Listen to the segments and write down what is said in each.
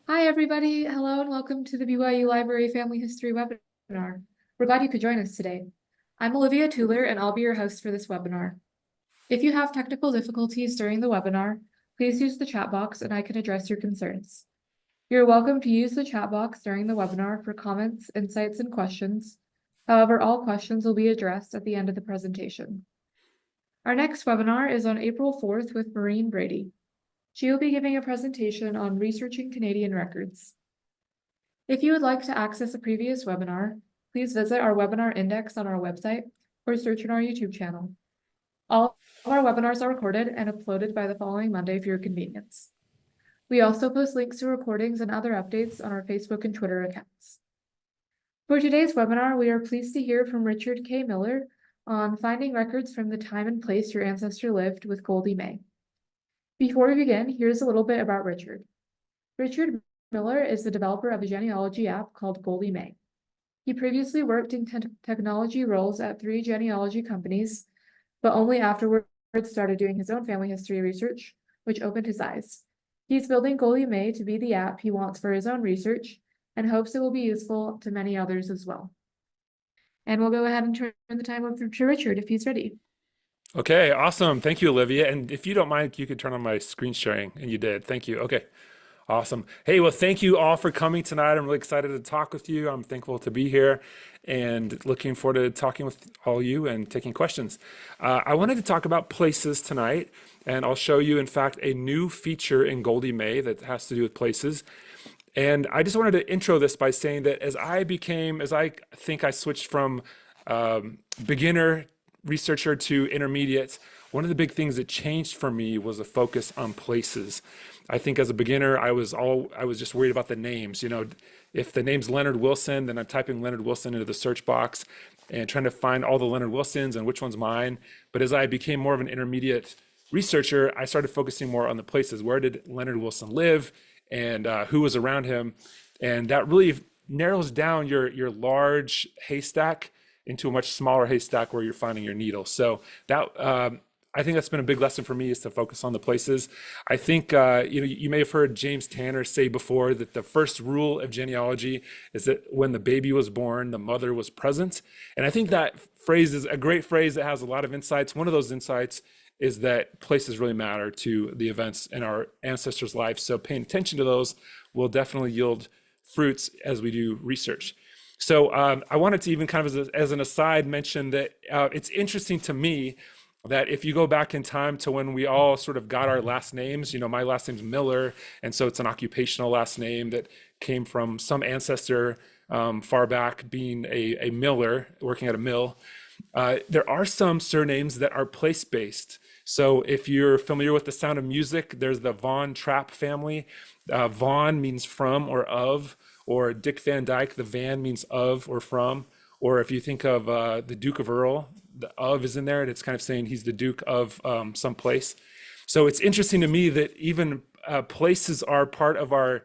Hi, everybody. Hello and welcome to the BYU Library Family History webinar. We're glad you could join us today. I'm Olivia Tuller, and I'll be your host for this webinar. If you have technical difficulties during the webinar, please use the chat box and I can address your concerns. You're welcome to use the chat box during the webinar for comments, insights, and questions. However, all questions will be addressed at the end of the presentation. Our next webinar is on April 4th with Maureen Brady. She will be giving a presentation on researching Canadian records. If you would like to access a previous webinar, please visit our webinar index on our website or search in our YouTube channel. All of our webinars are recorded and uploaded by the following Monday for your convenience. We also post links to recordings and other updates on our Facebook and Twitter accounts. For today's webinar, we are pleased to hear from Richard K. Miller on finding records from the time and place your ancestor lived with Goldie May. Before we begin, here's a little bit about Richard. Richard Miller is the developer of a genealogy app called Goldie May. He previously worked in technology roles at 3 genealogy companies, but only afterwards started doing his own family history research, which opened his eyes. He's building Goldie May to be the app he wants for his own research and hopes it will be useful to many others as well. And we'll go ahead and turn the time over to Richard if he's ready. Okay, awesome. Thank you, Olivia. And if you don't mind, you could turn on my screen sharing, and you did. Thank you. Okay, awesome. Hey, well, thank you all for coming tonight. I'm really excited to talk with you. I'm thankful to be here and looking forward to talking with all you and taking questions. I wanted to talk about places tonight, and I'll show you, in fact, a new feature in Goldie May that has to do with places. And I just wanted to intro this by saying that as I think I switched from beginner researcher to intermediate, one of the big things that changed for me was a focus on places. I think as a beginner, I was just worried about the names. You know, if the name's Leonard Wilson, then I'm typing Leonard Wilson into the search box and trying to find all the Leonard Wilsons and which one's mine. But as I became more of an intermediate researcher, I started focusing more on the places. Where did Leonard Wilson live, and who was around him? And that really narrows down your large haystack into a much smaller haystack where you're finding your needle. So that I think that's been a big lesson for me, is to focus on the places. I think you may have heard James Tanner say before that the first rule of genealogy is that when the baby was born, the mother was present. And I think that phrase is a great phrase that has a lot of insights. One of those insights is that places really matter to the events in our ancestors' lives. So paying attention to those will definitely yield fruits as we do research. So I wanted to even kind of as an aside mention that it's interesting to me that if you go back in time to when we all sort of got our last names, you know, my last name's Miller, and so it's an occupational last name that came from some ancestor far back being a miller, working at a mill. There are some surnames that are place-based. So if you're familiar with The Sound of Music, there's the Von Trapp family. Von means from or of, or Dick Van Dyke, the Van means of or from. Or if you think of the Duke of Earl, the of is in there, and it's kind of saying he's the Duke of some place. So it's interesting to me that even places are part of are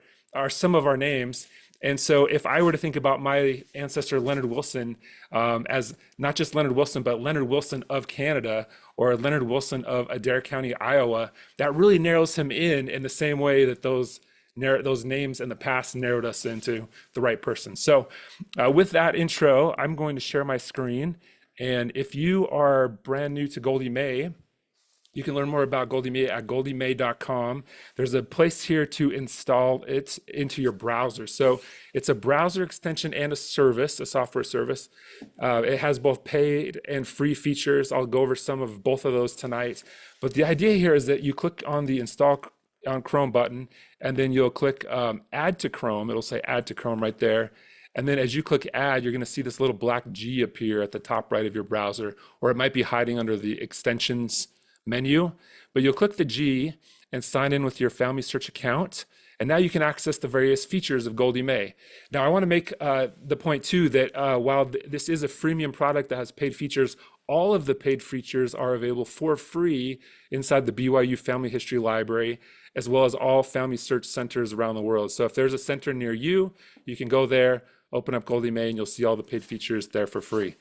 some of our names. And so if I were to think about my ancestor, Leonard Wilson, as not just Leonard Wilson, but Leonard Wilson of Canada, or Leonard Wilson of Adair County, Iowa, that really narrows him in the same way that those names in the past narrowed us into the right person. So with that intro, I'm going to share my screen. And if you are brand new to Goldie May, you can learn more about Goldie May at goldiemay.com. There's a place here to install it into your browser. So it's a browser extension and a service, a software service. It has both paid and free features. I'll go over some of both of those tonight. But the idea here is that you click on the install on Chrome button, and then you'll click add to Chrome. It'll say add to Chrome right there. And then as you click add, you're going to see this little black G appear at the top right of your browser, or it might be hiding under the extensions menu. But you'll click the G and sign in with your Family Search account. And now you can access the various features of Goldie May. Now, I want to make the point too that while this is a freemium product that has paid features, all of the paid features are available for free inside the BYU Family History Library, as well as all family search centers around the world. So if there's a center near you, you can go there, open up Goldie May, and you'll see all the paid features there for free.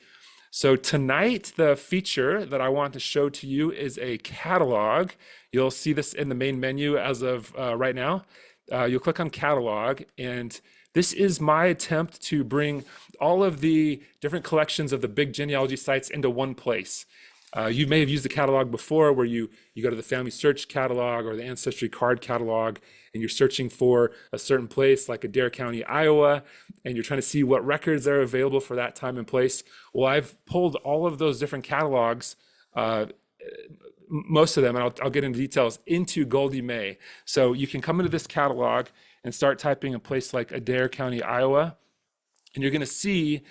So tonight, the feature that I want to show to you is a catalog. You'll see this in the main menu as of right now. you'll click on catalog, and this is my attempt to bring all of the different collections of the big genealogy sites into one place. You may have used the catalog before where you go to the family search catalog or the ancestry card catalog, and you're searching for a certain place like Adair County, Iowa, and you're trying to see what records are available for that time and place. Well, I've pulled all of those different catalogs, most of them, and I'll get into details, into Goldie May. So you can come into this catalog and start typing a place like Adair County, Iowa, and you're going to see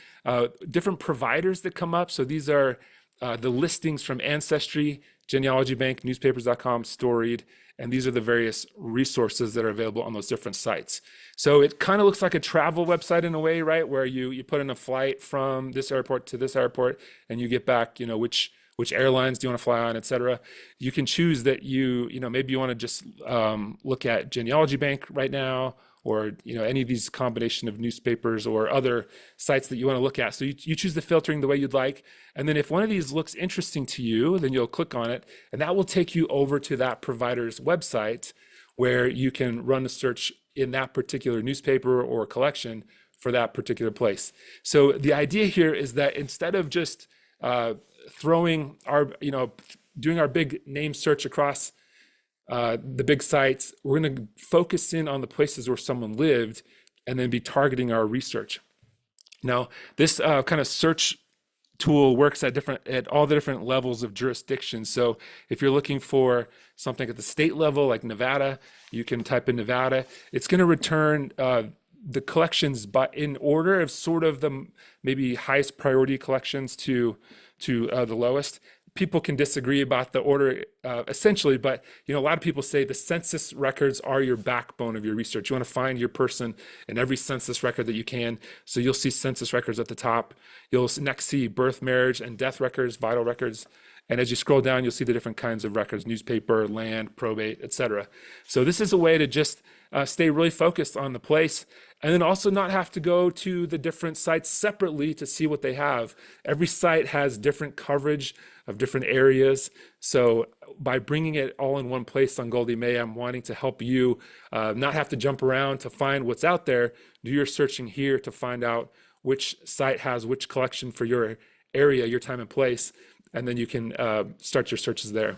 different providers that come up. So these are the listings from Ancestry, Genealogy Bank, newspapers.com, Storied, and these are the various resources that are available on those different sites. So it kind of looks like a travel website in a way, right? Where you put in a flight from this airport to this airport, and you get back, which airlines do you want to fly on, et cetera. You can choose that maybe you want to just look at Genealogy Bank right now, or any of these combination of newspapers or other sites that you want to look at. So you choose the filtering the way you'd like. And then if one of these looks interesting to you, then you'll click on it, and that will take you over to that provider's website where you can run a search in that particular newspaper or collection for that particular place. So the idea here is that instead of just doing our big name search across the big sites, we're going to focus in on the places where someone lived and then be targeting our research. Now, this kind of search tool works at all the different levels of jurisdiction. So if you're looking for something at the state level, like Nevada, you can type in Nevada. It's going to return the collections in order of sort of the maybe highest priority collections to the lowest. People can disagree about the order essentially, but a lot of people say the census records are your backbone of your research. You want to find your person in every census record that you can. So you'll see census records at the top. You'll next see birth, marriage, and death records, vital records. And as you scroll down, you'll see the different kinds of records: newspaper, land, probate, etc. So this is a way to just stay really focused on the place, and then also not have to go to the different sites separately to see what they have. Every site has different coverage of different areas. So by bringing it all in one place on Goldie May, I'm wanting to help you not have to jump around to find what's out there. Do your searching here to find out which site has which collection for your area, your time and place, and then you can start your searches there.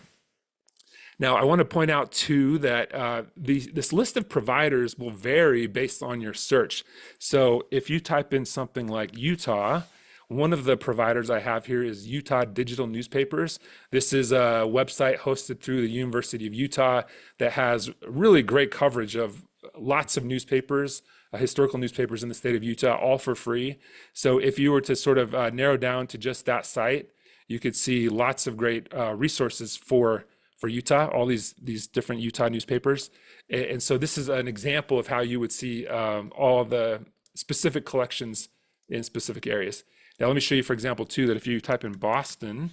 Now, I want to point out too that this list of providers will vary based on your search. So if you type in something like Utah, one of the providers I have here is Utah Digital Newspapers. This is a website hosted through the University of Utah that has really great coverage of lots of newspapers, historical newspapers in the state of Utah, all for free. So if you were to sort of narrow down to just that site, you could see lots of great resources for Utah, all these different Utah newspapers. And so this is an example of how you would see all the specific collections in specific areas. Now, let me show you, for example, too, that if you type in Boston,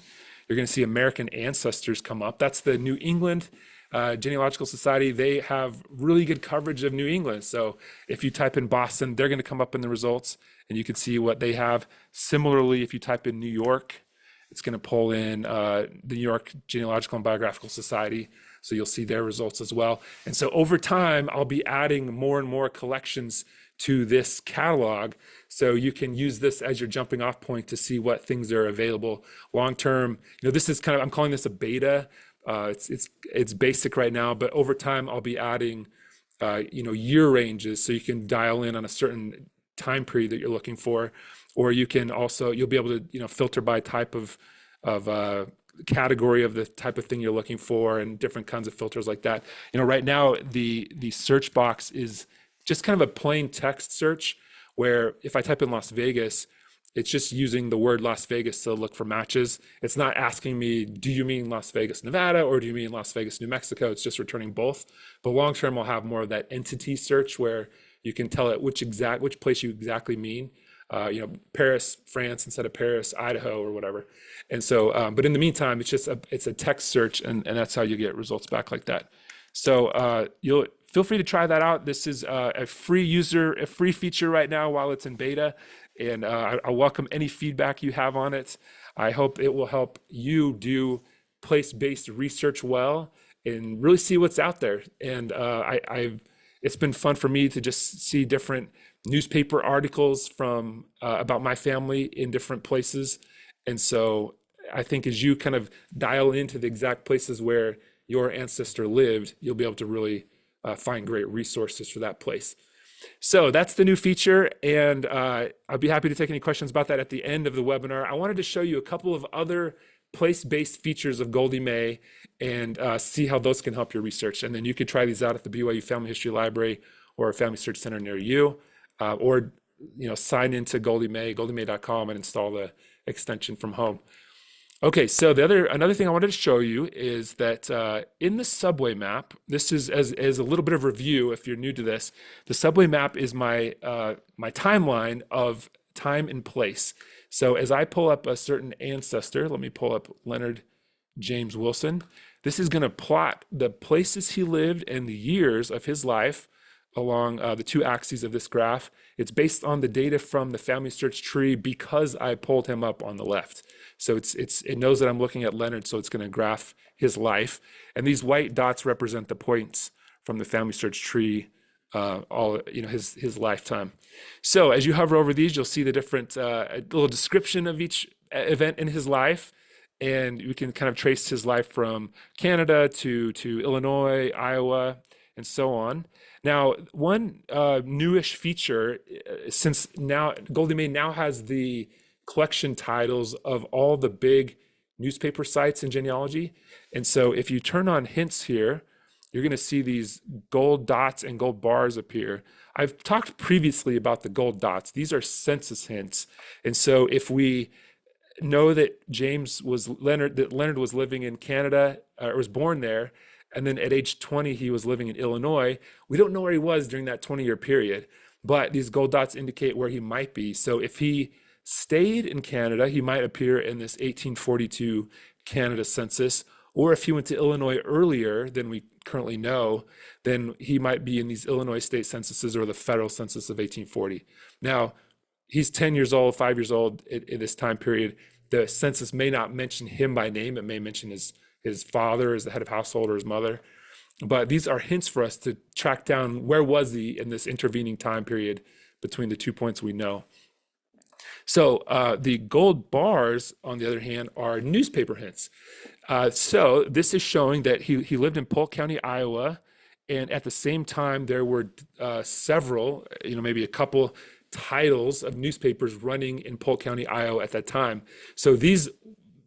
you're going to see American Ancestors come up. That's the New England Genealogical Society. They have really good coverage of New England. So if you type in Boston, they're going to come up in the results, and you can see what they have. Similarly, if you type in New York, it's going to pull in the New York Genealogical and Biographical Society. So you'll see their results as well. And so over time, I'll be adding more and more collections to this catalog. So you can use this as your jumping off point to see what things are available long term. This is kind of, I'm calling this a beta. It's basic right now, but over time I'll be adding year ranges, so you can dial in on a certain time period that you're looking for, or you can also, you'll be able to filter by type of category of the type of thing you're looking for, and different kinds of filters like that. Right now the search box is just kind of a plain text search, where if I type in Las Vegas, it's just using the word Las Vegas to look for matches. It's not asking me, do you mean Las Vegas, Nevada, or do you mean Las Vegas, New Mexico? It's just returning both. But long term, I'll have more of that entity search where you can tell it which place you exactly mean. Paris, France, instead of Paris, Idaho, or whatever. And so, but in the meantime, it's a text search, and that's how you get results back like that. So you'll feel free to try that out. This is a free feature right now while it's in beta, and I welcome any feedback you have on it. I hope it will help you do place-based research well and really see what's out there. And it's been fun for me to just see different newspaper articles from about my family in different places. And so I think as you kind of dial into the exact places where your ancestor lived, you'll be able to really find great resources for that place. So that's the new feature, and I'll be happy to take any questions about that at the end of the webinar. I wanted to show you a couple of other place-based features of Goldie May and see how those can help your research. And then you could try these out at the BYU Family History Library or a Family Search Center near you, or sign into Goldie May, goldiemay.com, and install the extension from home. Okay, so another thing I wanted to show you is that in the subway map, this is as a little bit of review if you're new to this, the subway map is my my timeline of time and place. So as I pull up a certain ancestor, let me pull up Leonard James Wilson. This is going to plot the places he lived and the years of his life along the two axes of this graph. It's based on the data from the family search tree because I pulled him up on the left. So it knows that I'm looking at Leonard, so it's going to graph his life. And these white dots represent the points from the family search tree, his lifetime. So as you hover over these, you'll see the different little description of each event in his life. And we can kind of trace his life from Canada to Illinois, Iowa, and so on. Now, one newish feature, since now Goldie May now has the collection titles of all the big newspaper sites in genealogy. And so if you turn on hints here, you're going to see these gold dots and gold bars appear. I've talked previously about the gold dots. These are census hints. And so if we know that Leonard was living in Canada, or was born there, and then at age 20, he was living in Illinois, we don't know where he was during that 20-year period, but these gold dots indicate where he might be. So if he stayed in Canada, he might appear in this 1842 Canada census, or if he went to Illinois earlier than we currently know, then he might be in these Illinois state censuses or the federal census of 1840. Now, he's 10 years old, 5 years old in this time period. The census may not mention him by name. It may mention his father as the head of household or his mother. But these are hints for us to track down where was he in this intervening time period between the 2 points we know. So the gold bars, on the other hand, are newspaper hints. So this is showing that he lived in Polk County, Iowa, and at the same time there were several, maybe a couple titles of newspapers running in Polk County, Iowa at that time. So these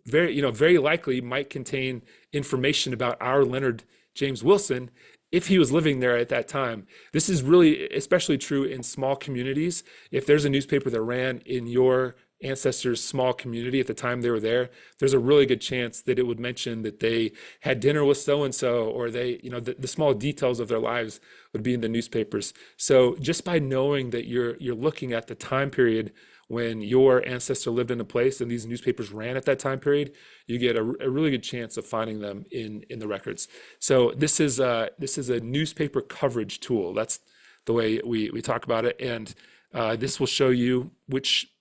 very likely might contain information about our Leonard James Wilson if he was living there at that time. This is really especially true in small communities. If there's a newspaper that ran in your ancestors' small community at the time they were there, there's a really good chance that it would mention that they had dinner with so-and-so, or they, the small details of their lives would be in the newspapers. So just by knowing that you're looking at the time period when your ancestor lived in a place and these newspapers ran at that time period, you get a really good chance of finding them in the records. So this is a newspaper coverage tool. That's the way we talk about it. And this will show you which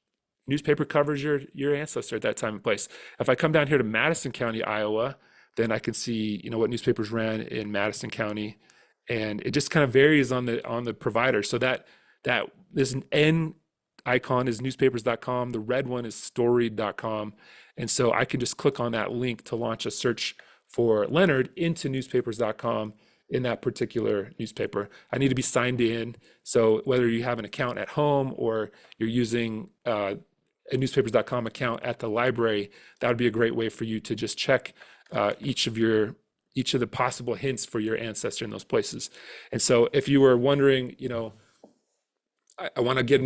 newspaper covers your ancestor at that time and place. If I come down here to Madison County, Iowa, then I can see what newspapers ran in Madison County, and it just kind of varies on the provider. So that there's an N icon is newspapers.com. The red one is storied.com. And so I can just click on that link to launch a search for Leonard into newspapers.com in that particular newspaper. I need to be signed in. So whether you have an account at home or you're using a newspapers.com account at the library, that would be a great way for you to just check each of the possible hints for your ancestor in those places. And so if you were wondering, I want to get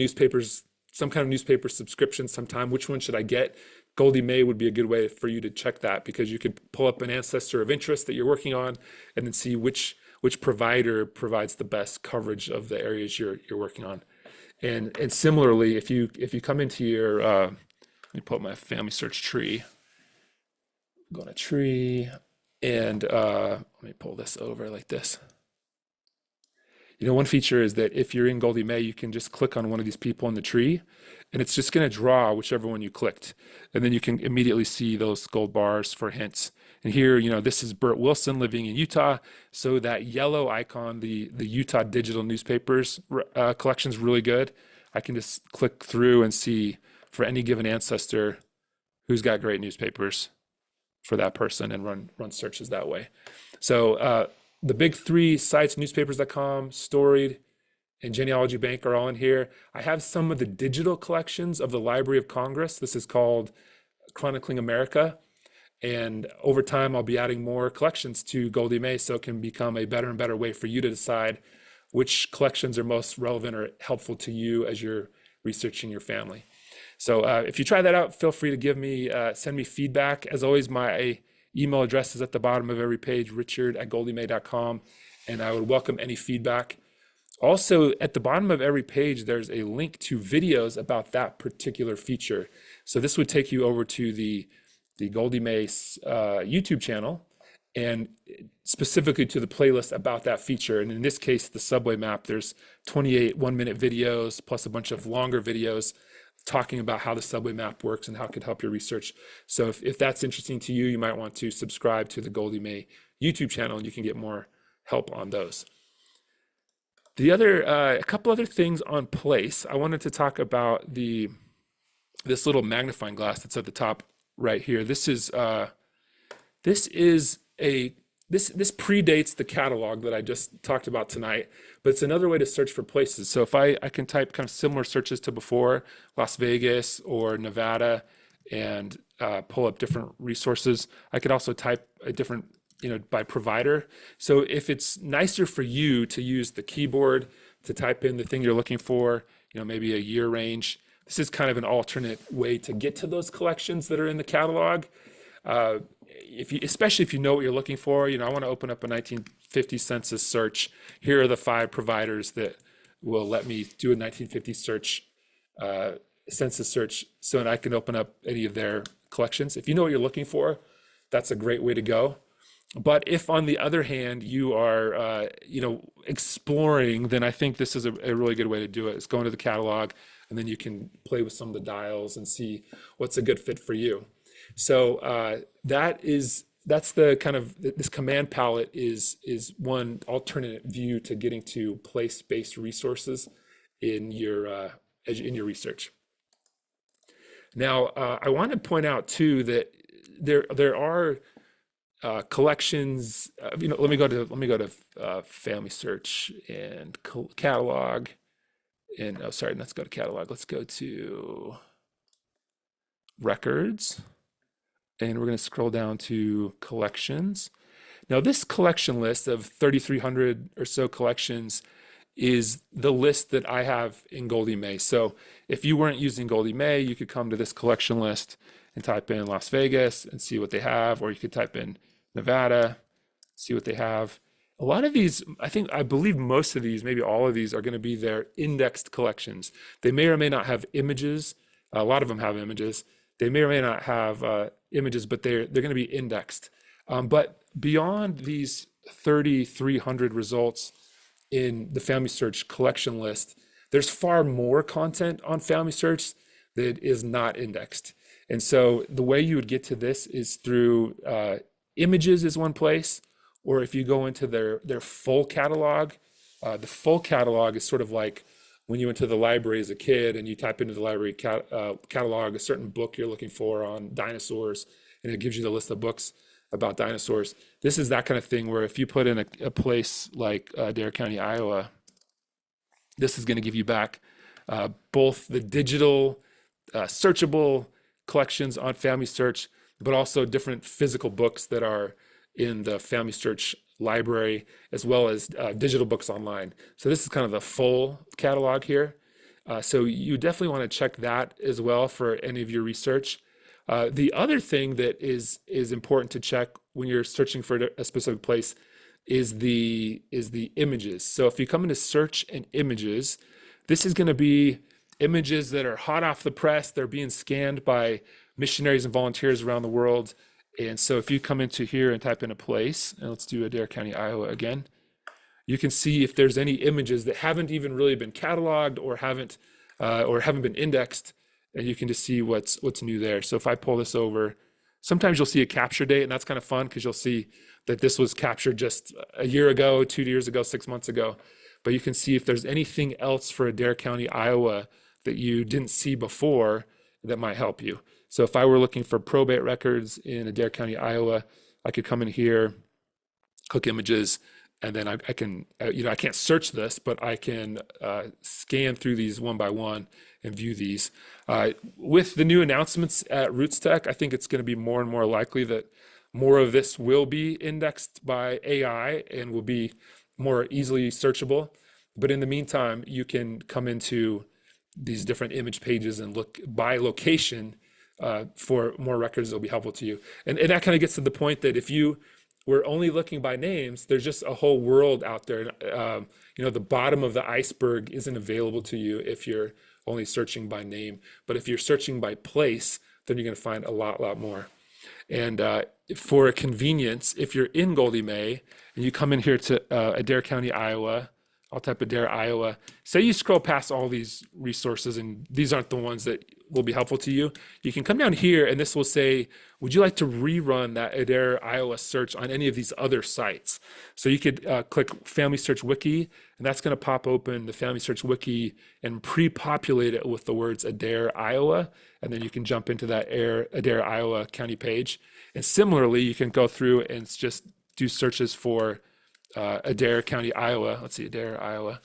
some kind of newspaper subscription sometime, which one should I get? Goldie May would be a good way for you to check that, because you could pull up an ancestor of interest that you're working on and then see which provider provides the best coverage of the areas you're working on. And similarly, if you come into your let me pull up my family search tree. Go to tree, and let me pull this over like this. One feature is that if you're in Goldie May, you can just click on one of these people in the tree, and it's just going to draw whichever one you clicked. And then you can immediately see those gold bars for hints. And here, this is Bert Wilson living in Utah. So that yellow icon, the Utah Digital Newspapers collection is really good. I can just click through and see for any given ancestor who's got great newspapers for that person and run searches that way. So the big three sites, newspapers.com, Storied, and Genealogy Bank are all in here. I have some of the digital collections of the Library of Congress. This is called Chronicling America. And over time, I'll be adding more collections to Goldie May, so it can become a better and better way for you to decide which collections are most relevant or helpful to you as you're researching your family. So if you try that out, feel free to send me feedback. As always, my email address is at the bottom of every page, richard@goldiemay.com, and I would welcome any feedback. Also, at the bottom of every page, there's a link to videos about that particular feature. So this would take you over to the Goldie May YouTube channel, and specifically to the playlist about that feature. And in this case, the subway map, there's 28 one-minute videos plus a bunch of longer videos talking about how the subway map works and how it could help your research. So if that's interesting to you, you might want to subscribe to the Goldie May YouTube channel, and you can get more help on those. A couple other things on place. I wanted to talk about this little magnifying glass that's at the top right here. This predates the catalog that I just talked about tonight, but it's another way to search for places. So if I can type kind of similar searches to before, Las Vegas or Nevada, and pull up different resources. I could also type a different, by provider. So if it's nicer for you to use the keyboard to type in the thing you're looking for, maybe a year range, this is kind of an alternate way to get to those collections that are in the catalog. Especially if you know what you're looking for, I want to open up a 1950 census search. Here are the 5 providers that will let me do a 1950 census search, so that I can open up any of their collections. If you know what you're looking for, that's a great way to go. But if, on the other hand, you are, exploring, then I think this is a really good way to do it. It's going to the catalog, and then you can play with some of the dials and see what's a good fit for you. So that's the kind of, this command palette is one alternate view to getting to place-based resources in your research. Now, I want to point out too that there are collections. Let me go to family search and catalog, and let's go to catalog. Let's go to records, and we're going to scroll down to collections. Now, this collection list of 3,300 or so collections is the list that I have in Goldie May. So if you weren't using Goldie May, you could come to this collection list and type in Las Vegas and see what they have, or you could type in Nevada, see what they have. A lot of these, I believe most of these, maybe all of these, are going to be their indexed collections. They may or may not have images. A lot of them have images. They may or may not have images, but they're going to be indexed. But beyond these 3,300 results in the Family Search collection list, there's far more content on Family Search that is not indexed. And so the way you would get to this is through images is one place, or if you go into their full catalog. The full catalog is sort of like when you went to the library as a kid and you type into the library catalog a certain book you're looking for on dinosaurs, and it gives you the list of books about dinosaurs. This is that kind of thing where if you put in a place like Dare County, Iowa, this is going to give you back both the digital searchable collections on Family Search, but also different physical books that are in the Family Search library, as well as digital books online. So this is kind of the full catalog here. So you definitely want to check that as well for any of your research. The other thing that is important to check when you're searching for a specific place is the images. So if you come into search and images, this is going to be images that are hot off the press. They're being scanned by missionaries and volunteers around the world. And so if you come into here and type in a place, and let's do Adair County, Iowa again, you can see if there's any images that haven't even really been cataloged or haven't been indexed, and you can just see what's new there. So if I pull this over Sometimes you'll see a capture date, and that's kind of fun because you'll see that this was captured just a year ago, 2 years ago, 6 months ago. But you can see if there's anything else for Adair County, Iowa that you didn't see before that might help you. So if I were looking for probate records in Adair County, Iowa, I could come in here, click images, and then I can, I can't search this, but I can scan through these one by one and view these. With the new announcements at RootsTech, I think it's going to be more and more likely that more of this will be indexed by AI and will be more easily searchable. But in the meantime, you can come into these different image pages and look by location for more records that will be helpful to you. And that kind of gets to the point that if you were only looking by names, there's just a whole world out there. The bottom of the iceberg isn't available to you if you're only searching by name. But if you're searching by place, then you're going to find a lot more. And for a convenience, if you're in Goldie May and you come in here to Adair County, Iowa, I'll type Adair, Iowa. Say you scroll past all these resources and these aren't the ones that will be helpful to you. You can come down here and this will say, would you like to rerun that Adair, Iowa search on any of these other sites? So you could click Family Search Wiki, and that's going to pop open the Family Search Wiki and pre-populate it with the words Adair, Iowa. And then you can jump into that Adair, Iowa county page. And similarly, you can go through and just do searches for Adair County, Iowa. Let's see, Adair, Iowa,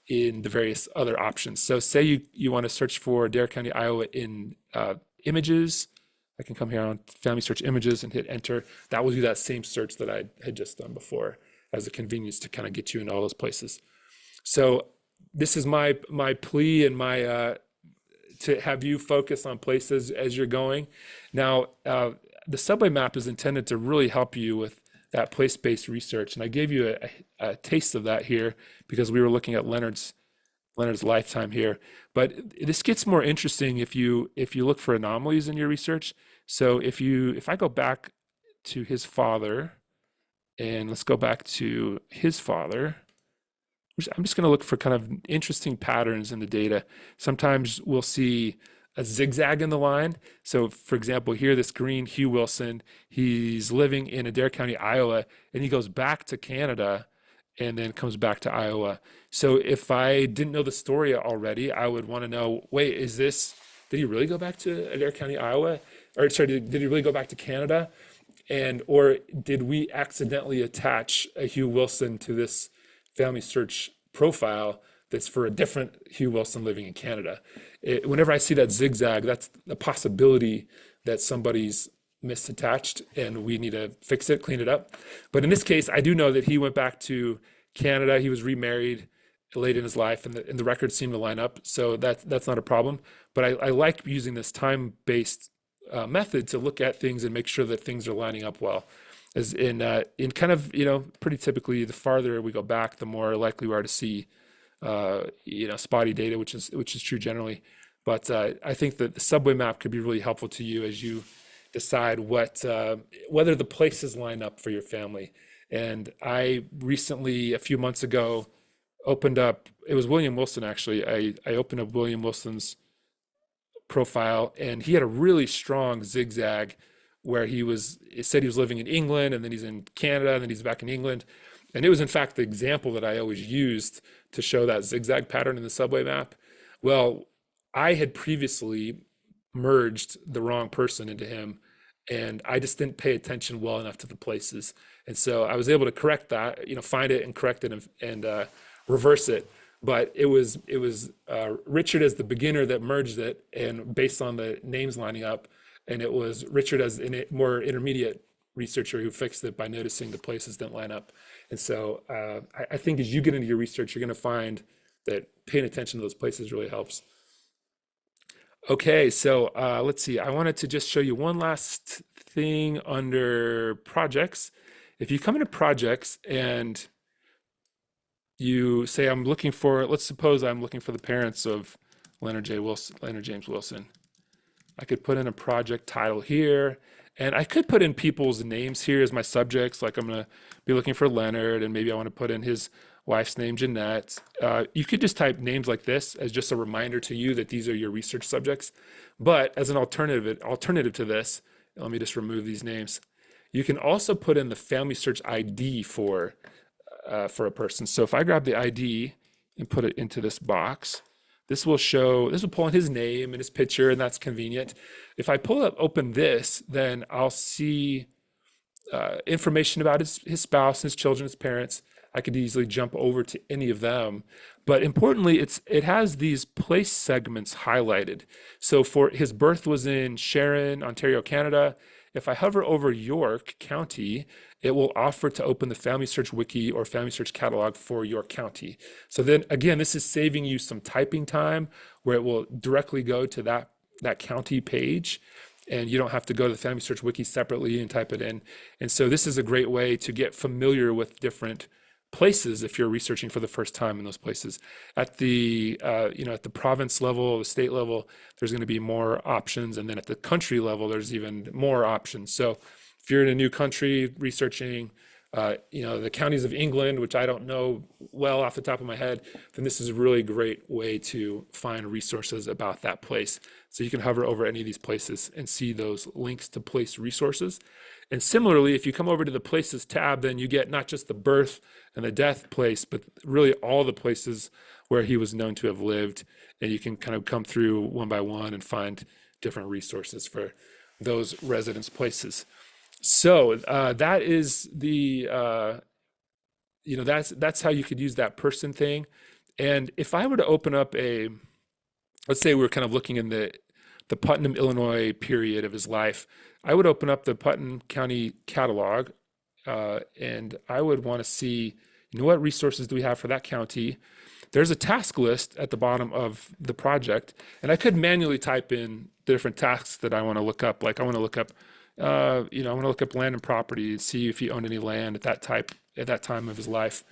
in the various other options. So say you want to search for Adair County, Iowa in images. I can come here on Family Search Images and hit enter. That will do that same search that I had just done before as a convenience to kind of get you in all those places. So this is my plea and my to have you focus on places as you're going. Now, the subway map is intended to really help you with that place-based research. And I gave you a taste of that here because we were looking at Leonard's lifetime here. But this gets more interesting if you look for anomalies in your research. So if I go back to his father, and let's go back to his father, I'm just going to look for kind of interesting patterns in the data. Sometimes we'll see a zigzag in the line. So for example, here, this green Hugh Wilson, he's living in Adair County, Iowa, and he goes back to Canada and then comes back to Iowa. So if I didn't know the story already, I would want to know, wait, did he really go back to Adair County, Iowa? Or sorry, did he really go back to Canada? Or did we accidentally attach a Hugh Wilson to this family search profile that's for a different Hugh Wilson living in Canada? Whenever I see that zigzag, that's the possibility that somebody's misattached and we need to fix it, clean it up. But in this case, I do know that he went back to Canada. He was remarried late in his life, and the records seem to line up. So that's not a problem. But I like using this time-based method to look at things and make sure that things are lining up well. As in kind of, pretty typically, the farther we go back, the more likely we are to see spotty data, which is true generally. But I think that the subway map could be really helpful to you as you decide whether the places line up for your family. And I recently, a few months ago, opened up, it was William Wilson actually. I opened up William Wilson's profile, and he had a really strong zigzag where it said he was living in England, and then he's in Canada, and then he's back in England. And it was in fact the example that I always used to show that zigzag pattern in the subway map. Well, I had previously merged the wrong person into him, and I just didn't pay attention well enough to the places. And so I was able to correct that, find it and correct it and reverse it. But it was Richard as the beginner that merged it, and based on the names lining up, and it was Richard as a more intermediate researcher who fixed it by noticing the places didn't line up. And so I think as you get into your research, you're going to find that paying attention to those places really helps. Okay, so let's see. I wanted to just show you one last thing under projects. If you come into projects and you say, let's suppose I'm looking for the parents of Leonard James Wilson. I could put in a project title here, and I could put in people's names here as my subjects. Like I'm going to be looking for Leonard, and maybe I want to put in his wife's name, Jeanette. You could just type names like this as just a reminder to you that these are your research subjects. But as an alternative to this, Let me just remove these names. You can also put in the family search ID for a person. So if I grab the ID and put it into this box, this will pull in his name and his picture, and that's convenient. If I open this, then I'll see information about his spouse, his children, his parents. I could easily jump over to any of them. But importantly, it has these place segments highlighted. So for his birth was in Sharon, Ontario, Canada. If I hover over York County, it will offer to open the Family Search Wiki or Family Search Catalog for York County. So then again, this is saving you some typing time where it will directly go to that county page, and you don't have to go to the Family Search Wiki separately and type it in. And so this is a great way to get familiar with different places if you're researching for the first time in those places. At the at the province level, the state level, there's going to be more options, and then at the country level, there's even more options. So if you're in a new country researching, the counties of England, which I don't know well off the top of my head, then this is a really great way to find resources about that place. So you can hover over any of these places and see those links to place resources. And similarly, if you come over to the Places tab, then you get not just the birth and the death place, but really all the places where he was known to have lived. And you can kind of come through one by one and find different resources for those residence places. So that is that's how you could use that person thing. And if I were to open up let's say we're kind of looking in the Putnam, Illinois period of his life, I would open up the Putnam County catalog, and I would want to see, what resources do we have for that county? There's a task list at the bottom of the project, and I could manually type in the different tasks that I want to look up. Like I want to look up, I want to look up land and property and see if he owned any land at that time of his life.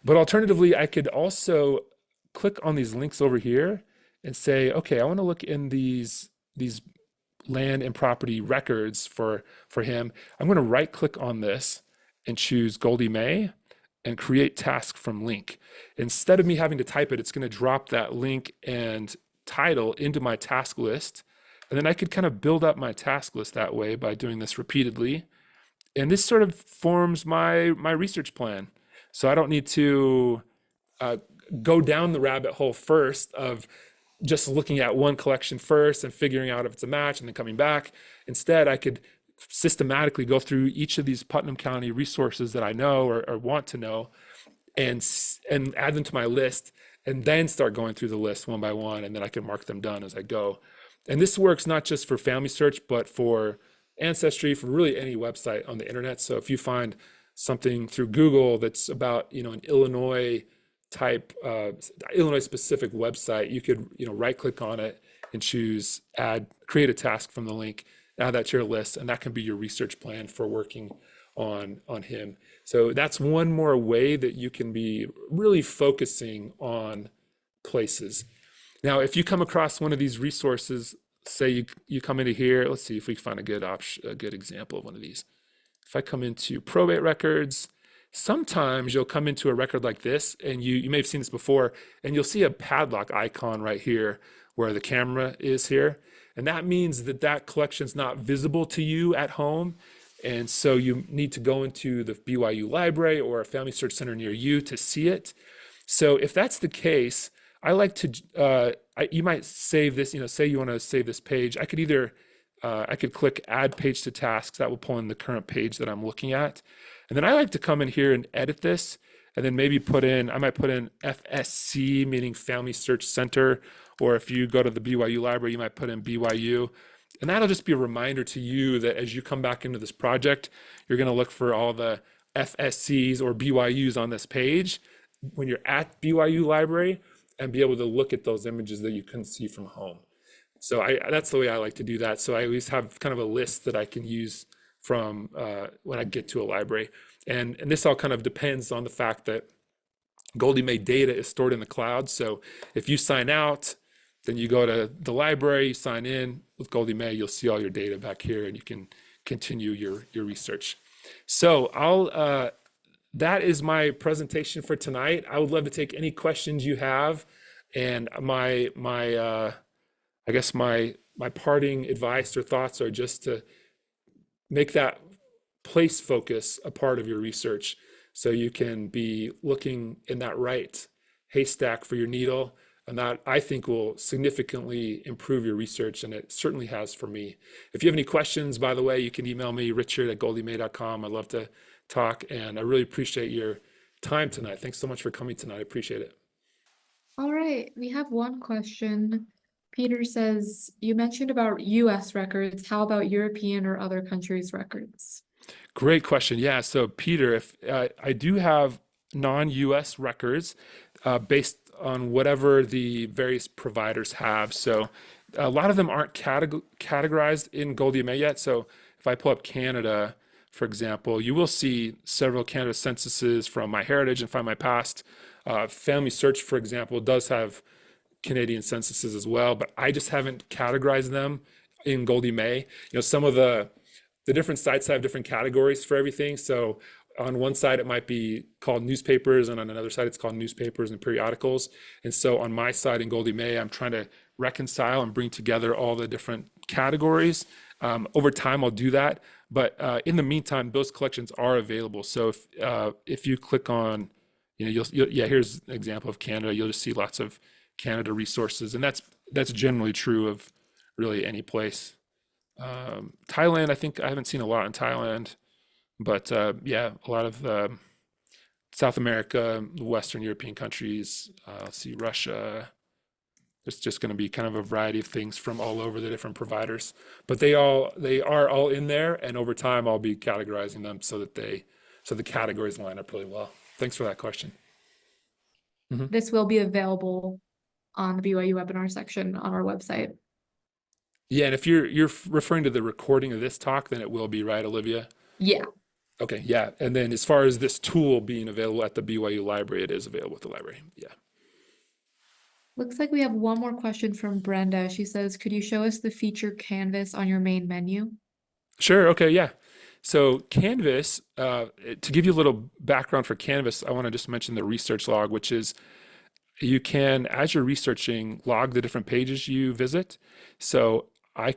But alternatively, I could also click on these links over here and say, okay, I want to look in these land and property records for him. I'm going to right click on this and choose Goldie May and create task from link. Instead of me having to type it, it's going to drop that link and title into my task list. And then I could kind of build up my task list that way by doing this repeatedly. And this sort of forms my research plan. So I don't need to go down the rabbit hole first of just looking at one collection first and figuring out if it's a match and then coming back. Instead, I could systematically go through each of these Putnam County resources that I know or want to know and add them to my list, and then start going through the list one by one, and then I can mark them done as I go. And this works not just for Family Search, but for Ancestry, for really any website on the internet. So if you find something through Google that's about, an Illinois type, Illinois specific website, you could, right click on it and choose create a task from the link, add that to your list, and that can be your research plan for working on him. So that's one more way that you can be really focusing on places. Now, if you come across one of these resources, say you come into here, let's see if we can find a good example of one of these. If I come into probate records, sometimes you'll come into a record like this, and you may have seen this before, and you'll see a padlock icon right here where the camera is here. And that means that collection's not visible to you at home. And so you need to go into the BYU library or a Family Search Center near you to see it. So if that's the case, I like to, you might save this, say you want to save this page. I could either, I could click add page to tasks. That will pull in the current page that I'm looking at. And then I like to come in here and edit this, and then maybe I might put in FSC, meaning Family Search Center, or if you go to the BYU library, you might put in BYU. And that'll just be a reminder to you that as you come back into this project, you're going to look for all the FSCs or BYUs on this page when you're at BYU library, and be able to look at those images that you couldn't see from home. So that's the way I like to do that. So I always have kind of a list that I can use from when I get to a library. And this all kind of depends on the fact that Goldie May data is stored in the cloud. So if you sign out, then you go to the library, you sign in with Goldie May, you'll see all your data back here, and you can continue your research. So that is my presentation for tonight. I would love to take any questions you have. And I guess my parting advice or thoughts are just to make that place focus a part of your research, so you can be looking in that right haystack for your needle. And that, I think, will significantly improve your research, and it certainly has for me. If you have any questions, by the way, you can email me, richard@goldiemay.com. I'd love to talk, and I really appreciate your time tonight. Thanks so much for coming tonight. I appreciate it. All right, we have one question. Peter says, you mentioned about US records. How about European or other countries' records? Great question. Yeah. So, Peter, if I do have non-US records based on whatever the various providers have. So, a lot of them aren't categorized in Goldie May yet. So, if I pull up Canada, for example, you will see several Canada censuses from MyHeritage and Find My Past. Family Search, for example, does have Canadian censuses as well, but I just haven't categorized them in Goldie May. Some of the different sites have different categories for everything. So on one side, it might be called newspapers, and on another side, it's called newspapers and periodicals. And so on my side in Goldie May, I'm trying to reconcile and bring together all the different categories. Over time, I'll do that. But in the meantime, those collections are available. So if you click on, yeah, here's an example of Canada. You'll just see lots of Canada resources, and that's generally true of really any place. Thailand, I think I haven't seen a lot in Thailand, but yeah, a lot of South America, Western European countries. Let's see, Russia. It's just going to be kind of a variety of things from all over the different providers, but they are all in there, and over time I'll be categorizing them so the categories line up really well. Thanks for that question. This will be available on the BYU webinar section on our website. Yeah, and if you're referring to the recording of this talk, then it will be, right, Olivia? Yeah. Okay, yeah. And then as far as this tool being available at the BYU library, it is available at the library. Yeah. Looks like we have one more question from Brenda. She says, could you show us the feature Canvas on your main menu? Sure. Okay. Yeah. So Canvas, to give you a little background for Canvas, I want to just mention the research log, which is you can, as you're researching, log the different pages you visit. So I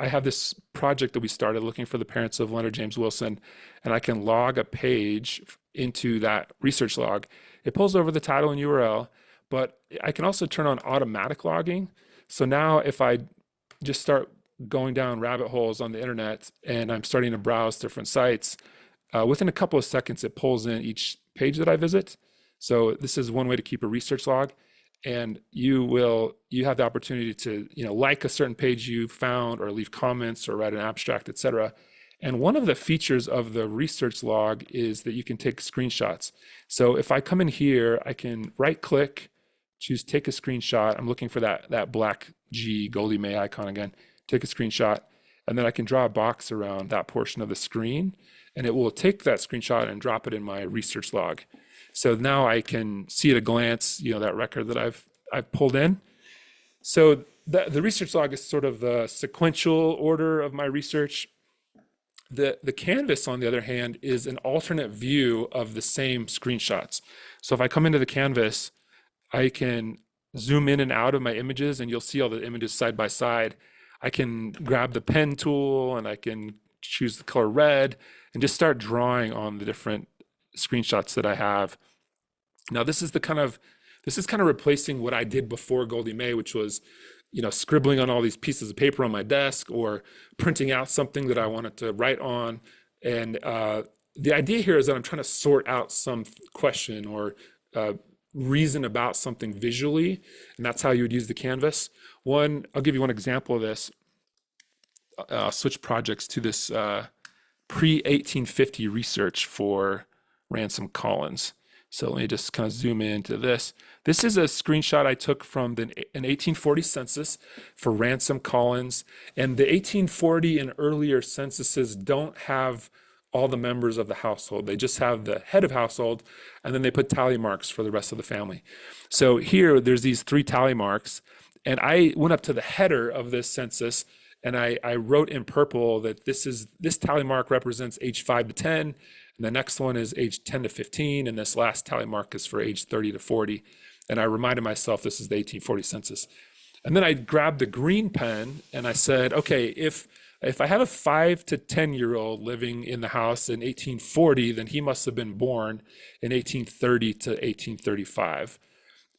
have this project that we started looking for the parents of Leonard James Wilson, and I can log a page into that research log. It pulls over the title and URL, but I can also turn on automatic logging. So now if I just start going down rabbit holes on the internet and I'm starting to browse different sites, within a couple of seconds, it pulls in each page that I visit. So this is one way to keep a research log. And you have the opportunity to, like a certain page you found, or leave comments, or write an abstract, etc. And one of the features of the research log is that you can take screenshots. So if I come in here, I can right click, choose take a screenshot. I'm looking for that black G Goldie May icon again, take a screenshot, and then I can draw a box around that portion of the screen, and it will take that screenshot and drop it in my research log. So now I can see at a glance, that record that I've pulled in. So the research log is sort of the sequential order of my research. The Canvas, on the other hand, is an alternate view of the same screenshots. So if I come into the Canvas, I can zoom in and out of my images, and you'll see all the images side by side. I can grab the pen tool, and I can choose the color red and just start drawing on the different screenshots that I have. Now this is kind of replacing what I did before Goldie May, which was, scribbling on all these pieces of paper on my desk, or printing out something that I wanted to write on. And the idea here is that I'm trying to sort out some question or reason about something visually, and that's how you would use the Canvas. I'll give you one example of this. I'll switch projects to this pre-1850 research for Ransom Collins. So let me just kind of zoom into this. This is a screenshot I took from an 1840 census for Ransom Collins. And the 1840 and earlier censuses don't have all the members of the household. They just have the head of household, and then they put tally marks for the rest of the family. So here, there's these 3 tally marks, and I went up to the header of this census, and I wrote in purple that this tally mark represents age 5 to 10, and the next one is age 10 to 15, and this last tally mark is for age 30 to 40. And I reminded myself this is the 1840 census. And then I grabbed the green pen and I said, okay, if If I have a 5 to 10 year old living in the house in 1840, then he must have been born in 1830 to 1835,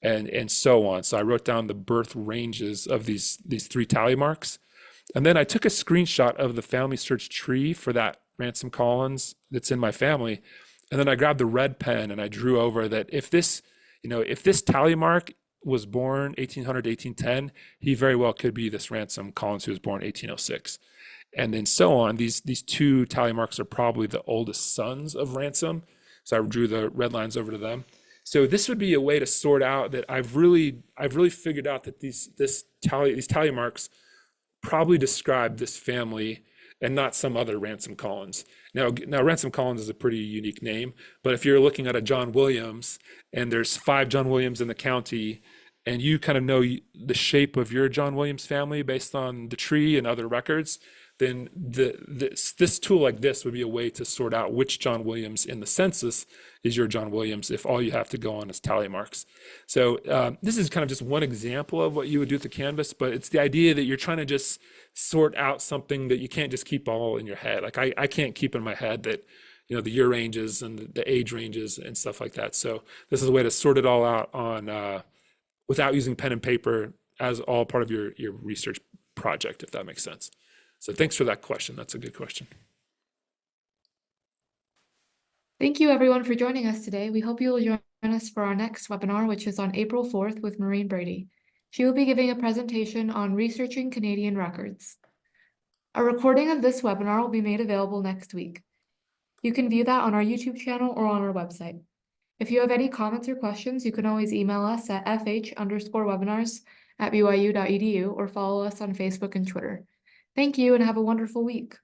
and so on. So I wrote down the birth ranges of these three tally marks. And then I took a screenshot of the family search tree for that Ransom Collins that's in my family. And then I grabbed the red pen and I drew over that if this tally mark was born 1800 to 1810, he very well could be this Ransom Collins who was born 1806. And then so on. These two tally marks are probably the oldest sons of Ransom. So I drew the red lines over to them. So this would be a way to sort out that I've really figured out that these tally marks probably describe this family and not some other Ransom Collins. Now Ransom Collins is a pretty unique name, but if you're looking at a John Williams and there's 5 John Williams in the county, and you kind of know the shape of your John Williams family based on the tree and other records, then this tool like this would be a way to sort out which John Williams in the census is your John Williams if all you have to go on is tally marks. So this is kind of just one example of what you would do with the canvas, but it's the idea that you're trying to just sort out something that you can't just keep all in your head. Like I can't keep in my head that the year ranges and the age ranges and stuff like that. So this is a way to sort it all out on without using pen and paper as all part of your research project, if that makes sense. So thanks for that question. That's a good question. Thank you everyone for joining us today. We hope you will join us for our next webinar, which is on April 4th with Maureen Brady. She will be giving a presentation on researching Canadian records. A recording of this webinar will be made available next week. You can view that on our YouTube channel or on our website. If you have any comments or questions, you can always email us at fh_webinars@byu.edu or follow us on Facebook and Twitter. Thank you and have a wonderful week.